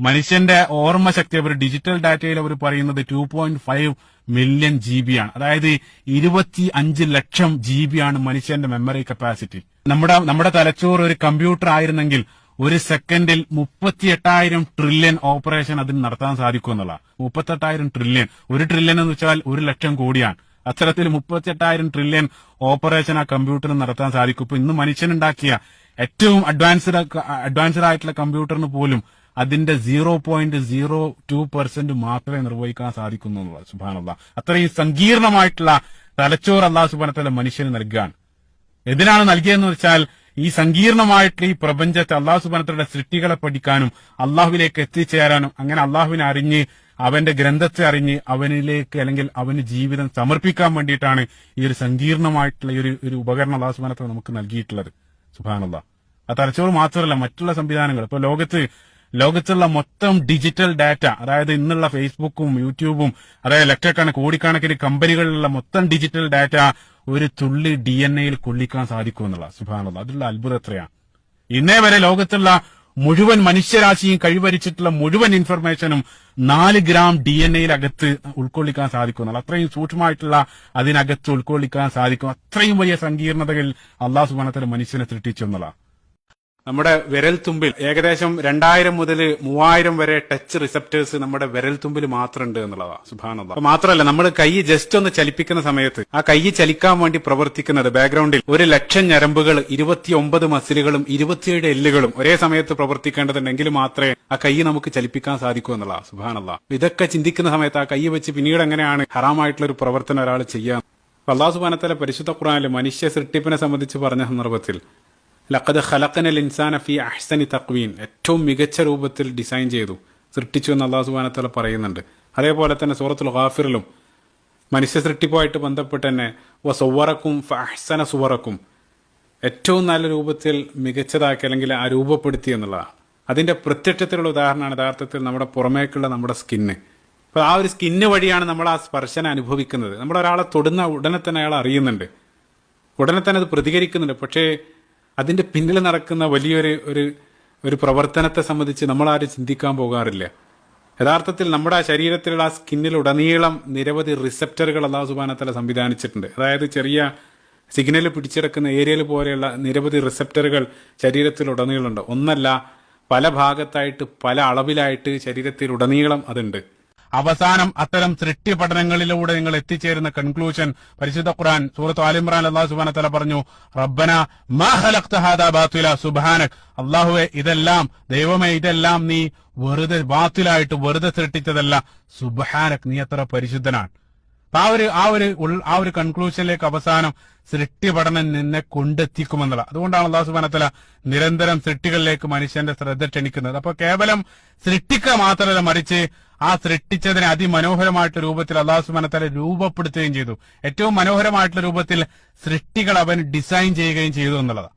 മനുഷ്യന്റെ ഓർമ്മശക്തി അവർ ഡിജിറ്റൽ ഡാറ്റയിൽ അവർ പറയുന്നത് 2.5 മില്യൺ GB ആണ്. അതായത് 25 ലക്ഷം GB ആണ് മനുഷ്യന്റെ മെമ്മറി കപ്പാസിറ്റി. നമ്മുടെ തലച്ചോറ് ഒരു കമ്പ്യൂട്ടർ ആയിരുന്നെങ്കിൽ ഒരു സെക്കൻഡിൽ 38,000 ട്രില്യൺ ഓപ്പറേഷൻ അതിന് നടത്താൻ സാധിക്കും എന്നുള്ള. 38,000 ട്രില്യൺ. 1 ട്രില്യൺ എന്ന് വെച്ചാൽ 1,00,000 കോടിയാണ്. അത്തരത്തിൽ 38,000 ട്രില്യൺ ഓപ്പറേഷൻ ആ കമ്പ്യൂട്ടറിന് നടത്താൻ സാധിക്കും. ഇപ്പൊ ഇന്ന് മനുഷ്യനുണ്ടാക്കിയ ഏറ്റവും അഡ്വാൻസ്ഡ് ആയിട്ടുള്ള കമ്പ്യൂട്ടറിന് പോലും അതിന്റെ 0.02% മാത്രമേ നിർവഹിക്കാൻ സാധിക്കുന്നു. സുബ്ഹാനല്ലാഹ്. അത്രയും സങ്കീർണമായിട്ടുള്ള തലച്ചോറ് അല്ലാഹു സുബ്ഹാനഹു വ തആല മനുഷ്യന് നൽകുകയാണ്. എന്തിനാണ് നൽകിയതെന്ന് വെച്ചാൽ ഈ സങ്കീർണമായിട്ടുള്ള ഈ പ്രപഞ്ചത്തെ അല്ലാഹു സുബ്ഹാനഹു വ തആലയുടെ സൃഷ്ടികളെ പഠിക്കാനും അള്ളാഹുവിലേക്ക് എത്തിച്ചേരാനും അങ്ങനെ അള്ളാഹുവിനെ അറിഞ്ഞ് അവന്റെ ഗ്രന്ഥത്തെ അറിഞ്ഞ് അവനിലേക്ക് അല്ലെങ്കിൽ അവന് ജീവിതം സമർപ്പിക്കാൻ വേണ്ടിയിട്ടാണ് ഈ ഒരു സങ്കീർണമായിട്ടുള്ള ഒരു ഉപകരണം അല്ലാഹു സുബ്ഹാനഹു വ തആല നമുക്ക് നൽകിയിട്ടുള്ളത്. സുബ്ഹാനല്ലാഹ്. ആ തലച്ചോറ് മാത്രമല്ല, മറ്റുള്ള സംവിധാനങ്ങൾ ഇപ്പൊ ലോകത്തുള്ള മൊത്തം ഡിജിറ്റൽ ഡാറ്റ, അതായത് ഇന്നുള്ള ഫേസ്ബുക്കും യൂട്യൂബും, അതായത് ലക്ഷക്കണക്കിന് കോടിക്കണക്കിന് കമ്പനികളിലുള്ള മൊത്തം ഡിജിറ്റൽ ഡാറ്റ ഒരു തുള്ളി DNA കൊള്ളിക്കാൻ സാധിക്കുമെന്നുള്ള. സുബ്ഹാനല്ലാഹ്. അതിലുള്ള അത്ഭുതം എത്രയാണ്. ഇന്നേ വരെ ലോകത്തുള്ള മുഴുവൻ മനുഷ്യരാശിയും കൈവരിച്ചിട്ടുള്ള മുഴുവൻ ഇൻഫർമേഷനും 4 ഗ്രാം DNA അകത്ത് ഉൾക്കൊള്ളിക്കാൻ സാധിക്കുമെന്നുള്ള. അത്രയും സൂക്ഷ്മമായിട്ടുള്ള അതിനകത്ത് ഉൾക്കൊള്ളിക്കാൻ സാധിക്കും. അത്രയും വലിയ സങ്കീർണതകൾ അല്ലാഹു സുബ്ഹാനഹു വ തആല മനുഷ്യനെ സൃഷ്ടിച്ചു എന്നുള്ള. നമ്മുടെ വിരൽത്തുമ്പിൽ ഏകദേശം 2000 മുതൽ 3000 വരെ ടച്ച് റിസപ്റ്റേഴ്സ് നമ്മുടെ വിരൽത്തുമ്പിൽ മാത്രമുണ്ട് എന്നുള്ളതാണ്. സുബ്ഹാനല്ലാഹ്. മാത്രമല്ല, നമ്മൾ കൈ ജസ്റ്റ് ഒന്ന് ചലിപ്പിക്കുന്ന സമയത്ത് ആ കൈ ചലിക്കാൻ വേണ്ടി പ്രവർത്തിക്കുന്നത് ബാക്ക്ഗ്രൗണ്ടിൽ 1,00,000 ഞരമ്പുകൾ, 29 മസിലുകളും 27 എല്ലുകളും ഒരേ സമയത്ത് പ്രവർത്തിക്കേണ്ടതുണ്ടെങ്കിൽ മാത്രമേ ആ കൈ നമുക്ക് ചലിപ്പിക്കാൻ സാധിക്കൂ എന്നുള്ളതാണ്. സുബ്ഹാനല്ലാഹ്. ഇതൊക്കെ ചിന്തിക്കുന്ന സമയത്ത് ആ കൈ വെച്ച് പിന്നീട് എങ്ങനെയാണ് ഹറാമായിട്ടുള്ള ഒരു പ്രവർത്തനം ഒരാൾ ചെയ്യാൻ. അല്ലാഹു സുബ്ഹാനഹു വ തആല പരിശുദ്ധ ഖുർആനിൽ മനുഷ്യ സൃഷ്ടിപ്പിനെ സംബന്ധിച്ച് പറഞ്ഞ സന്ദർഭത്തിൽ ലഖദ് ഖലഖനൽ ഇൻസാന ഫീ അഹ്സനി തഖ്വീൻ, ഏറ്റവും മികച്ച രൂപത്തിൽ ഡിസൈൻ ചെയ്തു സൃഷ്ടിച്ചു എന്ന് അല്ലാഹു സുബ്ഹാനഹു വ തആല പറയുന്നുണ്ട്. അതേപോലെ തന്നെ സൂറത്തുൽ ഗാഫിറിലും മനുഷ്യ സൃഷ്ടിപ്പുമായിട്ട് ബന്ധപ്പെട്ട് തന്നെ വസവ്വറക്കും ഫഅഹ്സന സുവറക്കും, ഏറ്റവും നല്ല രൂപത്തിൽ മികച്ചതാക്കി അല്ലെങ്കിൽ ആ രൂപപ്പെടുത്തി എന്നുള്ളതാണ്. അതിന്റെ പ്രത്യക്ഷത്തിലുള്ള ഉദാഹരണമാണ് യഥാർത്ഥത്തിൽ നമ്മുടെ പുറമേക്കുള്ള നമ്മുടെ സ്കിന്ന്. അപ്പൊ ആ ഒരു സ്കിന്ന് വഴിയാണ് നമ്മൾ ആ സ്പർശനം അനുഭവിക്കുന്നത്. നമ്മൾ ഒരാളെ തൊടുന്ന ഉടനെ തന്നെ അയാൾ അറിയുന്നുണ്ട്, ഉടനെ തന്നെ അത് പ്രതികരിക്കുന്നുണ്ട്. പക്ഷേ അതിന്റെ പിന്നിൽ നടക്കുന്ന വലിയൊരു ഒരു പ്രവർത്തനത്തെ സംബന്ധിച്ച് നമ്മൾ ആരും ചിന്തിക്കാൻ പോകാറില്ല. യഥാർത്ഥത്തിൽ നമ്മുടെ ശരീരത്തിലുള്ള ആ സ്കിന്നിലുടനീളം നിരവധി റിസപ്റ്ററുകൾ അല്ലാഹു സുബ്ഹാനഹു വ തആല സംവിധാനിച്ചിട്ടുണ്ട്. അതായത് ചെറിയ സിഗ്നൽ പിടിച്ചെടുക്കുന്ന ഏരിയൽ പോലെയുള്ള നിരവധി റിസപ്റ്ററുകൾ ശരീരത്തിലുടനീളമുണ്ട്. ഒന്നല്ല, പല ഭാഗത്തായിട്ട് പല അളവിലായിട്ട് ശരീരത്തിലുടനീളം അതുണ്ട്. അവസാനം അത്തരം സൃഷ്ടി പഠനങ്ങളിലൂടെ നിങ്ങൾ എത്തിച്ചേരുന്ന കൺക്ലൂഷൻ പരിശുദ്ധ ഖുർആൻ സൂറത്ത് ആൽ ഇംറാൻ അല്ലാഹു സുബ്ഹാനഹു വ തആല പറഞ്ഞു, റബ്ബന മാ ഖലഖ്ത ഹാദാ ബാതില സുബ്ഹാനക, അല്ലാഹുവേ ദൈവമേ ഇതെല്ലാം നീ വെറുതെ ബാത്തിലായിട്ട് വെറുതെ സൃഷ്ടിച്ചതല്ല, സുബ്ഹാനക നീ അത്ര പരിശുദ്ധനാണ്. ആ ഒരു കൺക്ലൂഷനിലേക്ക് അവസാനം സൃഷ്ടി പഠനം നിന്നെ കൊണ്ടെത്തിക്കുമെന്നുള്ള. അതുകൊണ്ടാണ് അല്ലാഹു സുബ്ഹാനഹു വ തആല നിരന്തരം സൃഷ്ടികളിലേക്ക് മനുഷ്യന്റെ ശ്രദ്ധ ക്ഷണിക്കുന്നത്. അപ്പൊ കേവലം സൃഷ്ടിക്കുക മാത്രമല്ല, മറിച്ച് ആ സൃഷ്ടിച്ചതിനെ അതിമനോഹരമായിട്ടുള്ള രൂപത്തിൽ അല്ലാഹു സുബ്ഹാനഹു വ തആല രൂപപ്പെടുത്തുകയും ചെയ്തു. ഏറ്റവും മനോഹരമായിട്ടുള്ള രൂപത്തിൽ സൃഷ്ടികൾ അവൻ ഡിസൈൻ ചെയ്യുകയും ചെയ്തു എന്നുള്ളതാണ്.